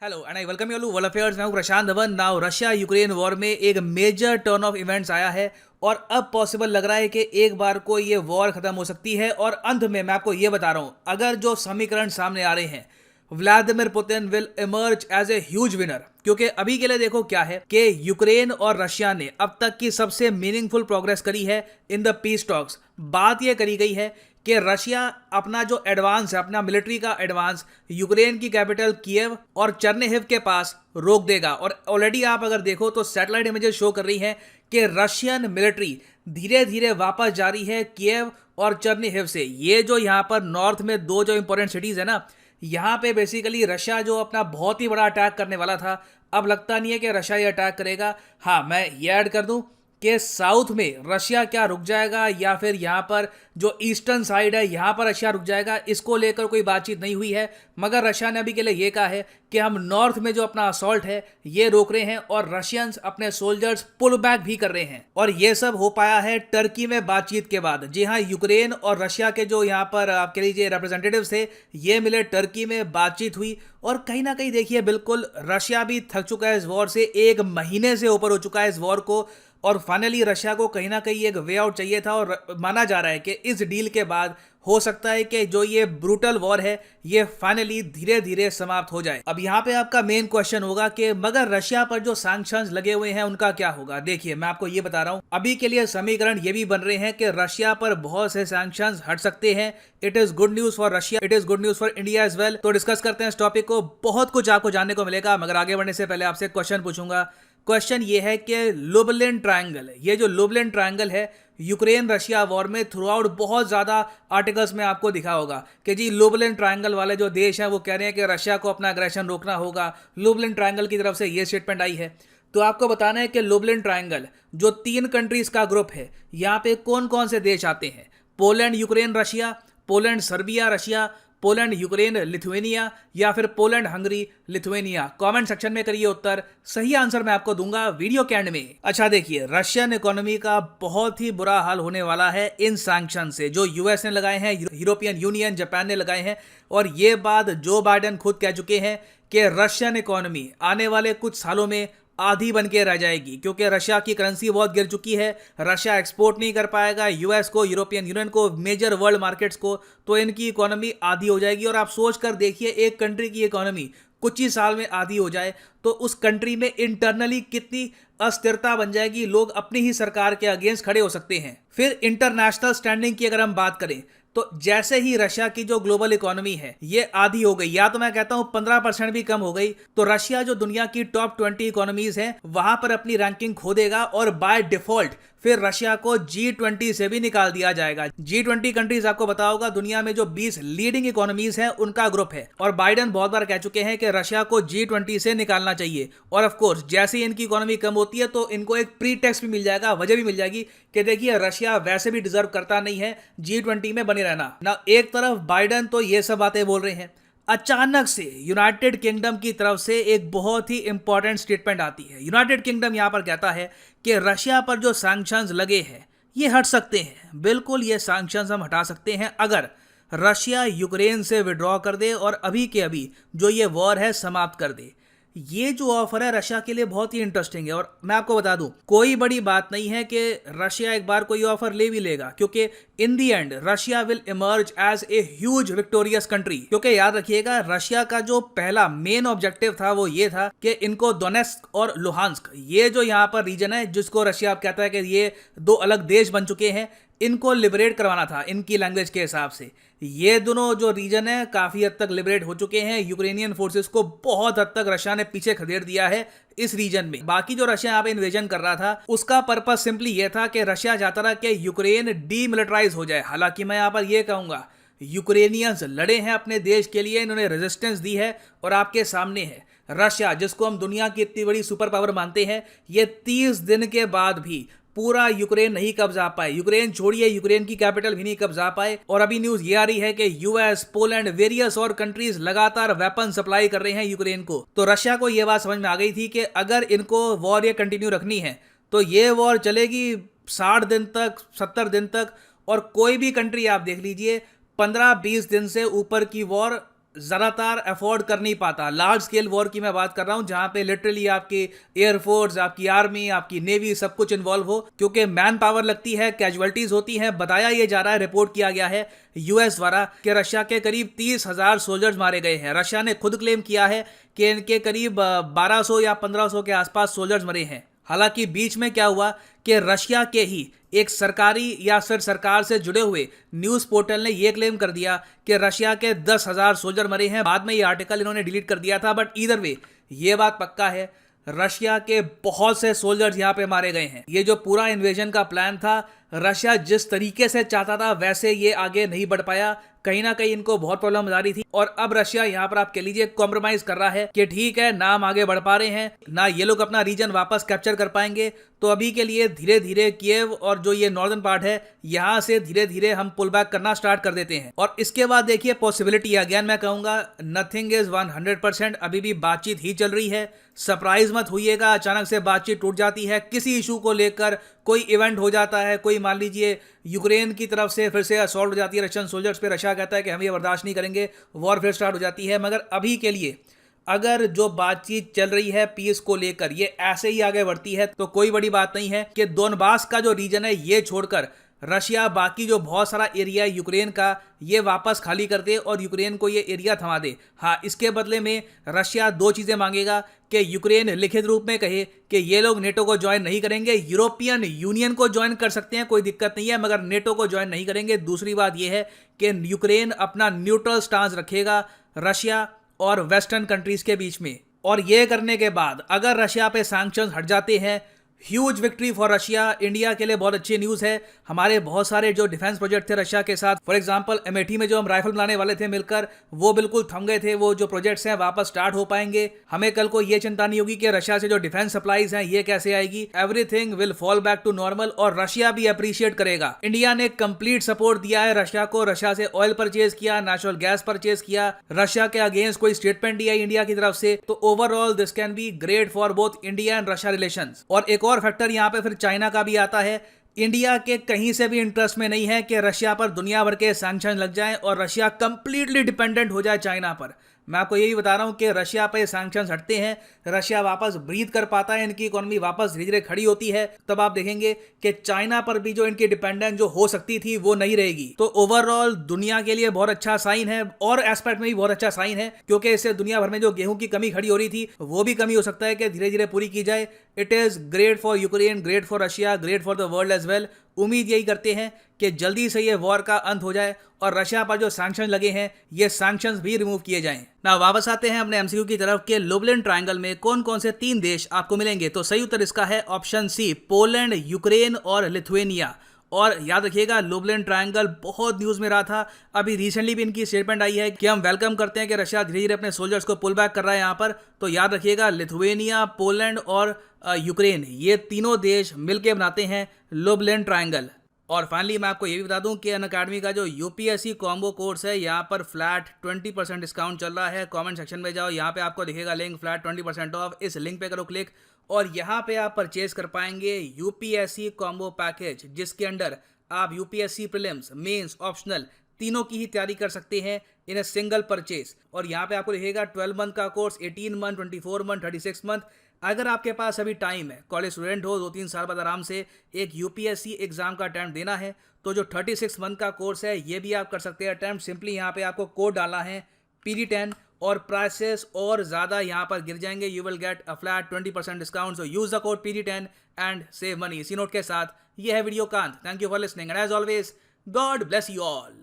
Hello and I welcome you to world affairs. मैं हूं Prashant Dhawan. Now Russia Ukraine war में एक मेजर टर्न ऑफ इवेंट्स आया है और अब पॉसिबल लग रहा है कि एक बार को ये वॉर खत्म हो सकती है। और अंत में मैं आपको ये बता रहा हूं, अगर जो समीकरण सामने आ रहे हैं, Vladimir Putin will emerge as a huge winner. क्योंकि अभी के लिए देखो क्या है कि यूक्रेन और रशिया ने अब तक की सबसे मीनिंगफुल प्रोग्रेस करी है इन द पीस टॉक्स। बात यह करी गई है कि रशिया अपना जो एडवांस है, अपना मिलिट्री का एडवांस यूक्रेन की कैपिटल कीव और चर्निहिव के पास रोक देगा। और ऑलरेडी आप अगर देखो तो सैटेलाइट इमेजेस शो कर रही हैं कि रशियन मिलिट्री धीरे धीरे वापस जा रही है कीव और चर्निहिव से। ये जो यहाँ पर नॉर्थ में दो जो इंपॉर्टेंट सिटीज है ना, यहाँ पे बेसिकली रशिया जो अपना बहुत ही बड़ा अटैक करने वाला था, अब लगता नहीं है कि रशिया ये अटैक करेगा। हाँ, मैं ये ऐड कर दूं कि साउथ में रशिया क्या रुक जाएगा या फिर यहाँ पर जो ईस्टर्न साइड है यहाँ पर रशिया रुक जाएगा, इसको लेकर कोई बातचीत नहीं हुई है। मगर रशिया ने अभी के लिए ये कहा है कि हम नॉर्थ में जो अपना असॉल्ट है ये रोक रहे हैं और रशियंस अपने सोल्जर्स पुल बैक भी कर रहे हैं। और ये सब हो पाया है टर्की में बातचीत के बाद। जी हाँ, यूक्रेन और रशिया के जो यहाँ पर आपके लीजिए रिप्रेजेंटेटिव्स थे, ये मिले टर्की में, बातचीत हुई। और कहीं ना कहीं देखिए, बिल्कुल रशिया भी थक चुका है इस वॉर से, एक महीने से ऊपर हो चुका है इस वॉर को। और फाइनली रशिया को कहीं ना कहीं एक वे आउट चाहिए था और माना जा रहा है कि इस डील के बाद हो सकता है कि जो ये ब्रूटल वॉर है ये फाइनली धीरे धीरे समाप्त हो जाए। अब यहाँ पे आपका मेन क्वेश्चन होगा कि मगर रशिया पर जो सैंक्शंस लगे हुए हैं उनका क्या होगा। देखिए, मैं आपको ये बता रहा हूँ, अभी के लिए समीकरण ये भी बन रहे हैं कि रशिया पर बहुत से सैंक्शंस हट सकते हैं। It is good news for Russia, it is good news for India as well. तो डिस्कस करते हैं इस टॉपिक को, बहुत कुछ आपको जानने को मिलेगा। मगर आगे बढ़ने से पहले आपसे क्वेश्चन पूछूंगा। क्वेश्चन ये है कि लुबलिन ट्रायंगल, ये जो लुबलिन ट्रायंगल है यूक्रेन रशिया वॉर में थ्रू आउट बहुत ज्यादा आर्टिकल्स में आपको दिखा होगा कि जी लुबलिन ट्रायंगल वाले जो देश हैं वो कह रहे हैं कि रशिया को अपना अग्रेशन रोकना होगा। लुबलिन ट्रायंगल की तरफ से ये स्टेटमेंट आई है। तो आपको बताना है कि लुबलिन ट्रायंगल जो 3 कंट्रीज का ग्रुप है, यहाँ पे कौन कौन से देश आते हैं। Poland Ukraine Russia, Poland Serbia Russia, Poland Ukraine Lithuania, या फिर Poland Hungary Lithuania. Comment section में करिए उत्तर, सही आंसर मैं आपको दूंगा वीडियो के एंड में। अच्छा देखिए, रशियन इकोनॉमी का बहुत ही बुरा हाल होने वाला है इन सैंक्शन से, जो यूएस ने लगाए हैं, यूरोपियन यूनियन, जापान ने लगाए हैं। और ये बात जो बाइडेन खुद कह चुके हैं कि रशियन इकोनॉमी आने वाले कुछ सालों में आधी बन के रह जाएगी, क्योंकि रशिया की करेंसी बहुत गिर चुकी है। रशिया एक्सपोर्ट नहीं कर पाएगा यूएस को, यूरोपियन यूनियन को, मेजर वर्ल्ड मार्केट्स को, तो इनकी इकोनॉमी आधी हो जाएगी। और आप सोच कर देखिए, एक कंट्री की इकोनॉमी कुछ ही साल में आधी हो जाए तो उस कंट्री में इंटरनली कितनी अस्थिरता बन जाएगी। लोग अपनी ही सरकार के अगेंस्ट खड़े हो सकते हैं। फिर इंटरनेशनल स्टैंडिंग की अगर हम बात करें तो जैसे ही रशिया की जो ग्लोबल इकोनॉमी है ये आधी हो गई, या तो मैं कहता हूं 15% भी कम हो गई, तो रशिया जो दुनिया की टॉप 20 इकोनॉमीज हैं वहां पर अपनी रैंकिंग खो देगा और बाय डिफॉल्ट फिर रशिया को G20 से भी निकाल दिया जाएगा। G20 कंट्रीज आपको पता होगा दुनिया में जो 20 लीडिंग इकोनॉमीज हैं उनका ग्रुप है। और बाइडेन बहुत बार कह चुके हैं कि रशिया को G20 से निकालना चाहिए। और ऑफ कोर्स जैसे ही इनकी इकोनॉमी कम होती है तो इनको एक प्रीटेक्स्ट भी मिल जाएगा, वजह भी मिल जाएगी कि देखिए रशिया वैसे भी डिजर्व करता नहीं है G20 में बने रहना ना। एक तरफ बाइडेन तो ये सब बातें बोल रहे हैं, अचानक से यूनाइटेड किंगडम की तरफ से एक बहुत ही इंपॉर्टेंट स्टेटमेंट आती है। यूनाइटेड किंगडम यहां पर कहता है कि रशिया पर जो सैंक्शंस लगे हैं ये हट सकते हैं। बिल्कुल, ये सैंक्शंस हम हटा सकते हैं अगर रशिया यूक्रेन से विड्रॉ कर दे और अभी के अभी जो ये वॉर है समाप्त कर दे। ये जो ऑफर है रशिया के लिए बहुत ही इंटरेस्टिंग है। और मैं आपको बता दूं, कोई बड़ी बात नहीं है कि रशिया एक बार कोई ऑफर ले भी लेगा, क्योंकि in the end Russia will emerge as a huge victorious country. क्योंकि याद रखिएगा, रशिया का जो पहला मेन ऑब्जेक्टिव था वो ये था कि इनको दोनेस्क और लुहांस्क, ये जो यहाँ पर रीजन है जिसको रशिया कहता है कि ये 2 अलग देश बन चुके हैं, इनको लिबरेट करवाना था इनकी लैंग्वेज के हिसाब से। ये दोनों जो रीजन है काफी हद तक लिबरेट हो चुके हैं। यूक्रेनियन फोर्सेस को बहुत हद तक रशिया ने पीछे खदेड़ दिया है इस रीजन में। बाकी जो रशिया यहाँ पे इन्वेजन कर रहा था उसका पर्पस सिंपली ये था कि रशिया चाहता था कि यूक्रेन डीमिलिटराइज हो जाए। हालांकि मैं यहाँ पर यह कहूंगा, यूक्रेनियंस लड़े हैं अपने देश के लिए, इन्होंने रेजिस्टेंस दी है और आपके सामने है रशिया, जिसको हम दुनिया की इतनी बड़ी सुपर पावर मानते हैं, ये 30 दिन के बाद भी पूरा यूक्रेन नहीं कब्जा पाए। यूक्रेन छोड़िए, यूक्रेन की कैपिटल भी नहीं कब्जा पाए। और अभी न्यूज ये आ रही है कि यूएस, पोलैंड, वेरियस और कंट्रीज लगातार वेपन सप्लाई कर रहे हैं यूक्रेन को। तो रशिया को यह बात समझ में आ गई थी कि अगर इनको वॉर ये कंटिन्यू रखनी है तो ये वॉर चलेगी 60 दिन तक, 70 दिन तक। और कोई भी कंट्री आप देख लीजिए 15-20 दिन से ऊपर की वॉर ज़्यादातर अफोर्ड कर नहीं पाता। लार्ज स्केल वॉर की मैं बात कर रहा हूं, जहां पे लिटरली आपके एयरफोर्स, आपकी आर्मी, आपकी नेवी सब कुछ इन्वॉल्व हो, क्योंकि मैन पावर लगती है, कैजुअलिटीज होती हैं। बताया ये जा रहा है, रिपोर्ट किया गया है यूएस द्वारा कि रशिया के करीब 30,000 सोल्जर्स मारे गए हैं। रशिया ने खुद क्लेम किया है कि इनके करीब 1200 या 1500 के आसपास सोल्जर्स मरे हैं। हालांकि बीच में क्या हुआ कि रशिया के ही एक सरकारी या फिर सरकार से जुड़े हुए न्यूज पोर्टल ने यह क्लेम कर दिया कि रशिया के 10,000 सोल्जर मरे हैं। बाद में ये आर्टिकल इन्होंने डिलीट कर दिया था, बट ईदर वे ये बात पक्का है, रशिया के बहुत से सोल्जर्स यहां पे मारे गए हैं। ये जो पूरा इन्वेजन का प्लान था, रशिया जिस तरीके से चाहता था वैसे ये आगे नहीं बढ़ पाया। कहीं ना कहीं इनको बहुत प्रॉब्लम आ रही थी, और अब रशिया यहाँ पर आप कह लीजिए कॉम्प्रोमाइज कर रहा है कि ठीक है, ना हम आगे बढ़ पा रहे हैं, ना ये लोग अपना रीजन वापस कैप्चर कर पाएंगे, तो अभी के लिए धीरे धीरे कीव और जो ये नॉर्दर्न पार्ट है यहां से धीरे धीरे हम पुल बैक करना स्टार्ट कर देते हैं। और इसके बाद देखिए पॉसिबिलिटी, अगेन मैं कहूंगा नथिंग इज 100%, अभी भी बातचीत ही चल रही है। सरप्राइज मत होइएगा अचानक से बातचीत टूट जाती है, किसी इशू को लेकर कोई इवेंट हो जाता है, कोई मान लीजिए यूक्रेन की तरफ से फिर से असॉल्ट हो जाती है रशियन सोल्जर्स पे, रशिया कहता है कि हम ये बर्दाश्त नहीं करेंगे, वॉर फिर स्टार्ट हो जाती है। मगर अभी के लिए अगर जो बातचीत चल रही है पीस को लेकर ये ऐसे ही आगे बढ़ती है तो कोई बड़ी बात नहीं है कि दोनबास का जो रीजन है ये छोड़कर रशिया बाकी जो बहुत सारा एरिया है यूक्रेन का ये वापस खाली कर दे और यूक्रेन को ये एरिया थमा दे। हाँ, इसके बदले में रशिया दो चीज़ें मांगेगा कि यूक्रेन लिखित रूप में कहे कि ये लोग नेटो को ज्वाइन नहीं करेंगे, यूरोपियन यूनियन को ज्वाइन कर सकते हैं, कोई दिक्कत नहीं है, मगर नेटो को ज्वाइन नहीं करेंगे। दूसरी बात यह है कि यूक्रेन अपना न्यूट्रल स्टांस रखेगा रशिया और वेस्टर्न कंट्रीज के बीच में। और ये करने के बाद अगर रशिया पे सैंक्शंस हट जाते हैं, huge victory for Russia. India के लिए बहुत अच्छी न्यूज़ है, हमारे बहुत सारे जो डिफेंस प्रोजेक्ट थे रशिया के साथ, फॉर एग्जांपल अमेठी में जो हम राइफल बनाने वाले थे मिलकर, वो बिल्कुल थम गए थे। वो जो प्रोजेक्ट्स हैं वापस स्टार्ट हो पाएंगे। हमें कल को ये चिंता नहीं होगी कि रशिया से जो डिफेंस सप्लाईज हैं ये कैसे आएगी। Everything will fall back to normal और रशिया भी अप्रिशिएट करेगा। इंडिया ने कंप्लीट सपोर्ट दिया है रशिया को, रशिया से ऑयल परचेज किया, नेचुरल गैस परचेज किया, रशिया के अगेंस्ट कोई स्टेटमेंट दिया इंडिया की तरफ से। तो overall this can be great for both India and Russia relations. और एक और फैक्टर यहाँ पे चाइना का भी आता है। इंडिया के कहीं से भी इंटरेस्ट में नहीं है कि रशिया पर दुनिया भर के सैंक्शन लग जाएं और रशिया कंप्लीटली डिपेंडेंट हो जाए चाइना पर। मैं आपको यही बता रहा हूं कि रशिया पे सैंक्शंस हटते हैं, रशिया वापस ब्रीथ कर पाता है, इनकी इकोनॉमी वापस धीरे धीरे खड़ी होती है, तब आप देखेंगे कि चाइना पर भी जो इनकी डिपेंडेंस जो हो सकती थी वो नहीं रहेगी। तो ओवरऑल दुनिया के लिए बहुत अच्छा साइन है, और एस्पेक्ट में भी बहुत अच्छा साइन है, क्योंकि इससे दुनिया भर में जो गेहूं की कमी खड़ी हो रही थी वो भी कमी हो सकता है कि धीरे धीरे पूरी की जाए। It is great for Ukraine, great for Russia, great for the world as well. उम्मीद यही करते हैं कि जल्दी से ये वॉर का अंत हो जाए और रशिया पर जो सैंक्शन लगे हैं ये सैंक्शंस भी रिमूव किए जाएं। ना वापस आते हैं अपने एमसीक्यू की तरफ के लुबलिन ट्रायंगल में कौन कौन से 3 देश आपको मिलेंगे। तो सही उत्तर इसका है ऑप्शन सी, पोलैंड, यूक्रेन और लिथुएनिया। और याद रखिएगा लुबलिन ट्रायंगल बहुत न्यूज में रहा था, अभी रिसेंटली भी इनकी स्टेटमेंट आई है कि हम वेलकम करते हैं कि रशिया धीरे धीरे अपने सोल्जर्स को पुल बैक कर रहा है यहाँ पर। तो याद रखिएगा लिथुएनिया, पोलैंड और यूक्रेन, ये तीनों देश मिलकर बनाते हैं लुबलिन ट्रायंगल। और फाइनली मैं आपको ये भी बता दूं कि अनअकैडमी का जो यूपीएससी कॉम्बो कोर्स है यहाँ पर फ्लैट 20% डिस्काउंट चल रहा है। कमेंट सेक्शन में जाओ, यहाँ पे आपको दिखेगा लिंक फ्लैट 20% ऑफ, इस लिंक पे करो क्लिक और यहाँ पे आप परचेज कर पाएंगे यूपीएससी कॉम्बो पैकेज, जिसके अंडर आप यूपीएससी प्रीलिम्स, मेंस, ऑप्शनल तीनों की ही तैयारी कर सकते हैं इन ए सिंगल परचेज। और यहाँ पे आपको दिखेगा 12 मंथ का कोर्स, 18 मंथ, 24 मंथ, 36 मंथ। अगर आपके पास अभी टाइम है, कॉलेज स्टूडेंट हो, 2-3 साल बाद आराम से एक यूपीएससी एग्जाम का अटेम्प्ट देना है, तो जो 36 मंथ का कोर्स है ये भी आप कर सकते हैं अटेम्प्ट। सिंपली यहाँ पे आपको कोड डालना है PD10 और प्राइसेस और ज़्यादा यहाँ पर गिर जाएंगे। You will get a flat 20% discount, so use the code PD10 and save money. इसी नोट के साथ ये है वीडियो का अंत। Thank you for listening and as always God bless you all.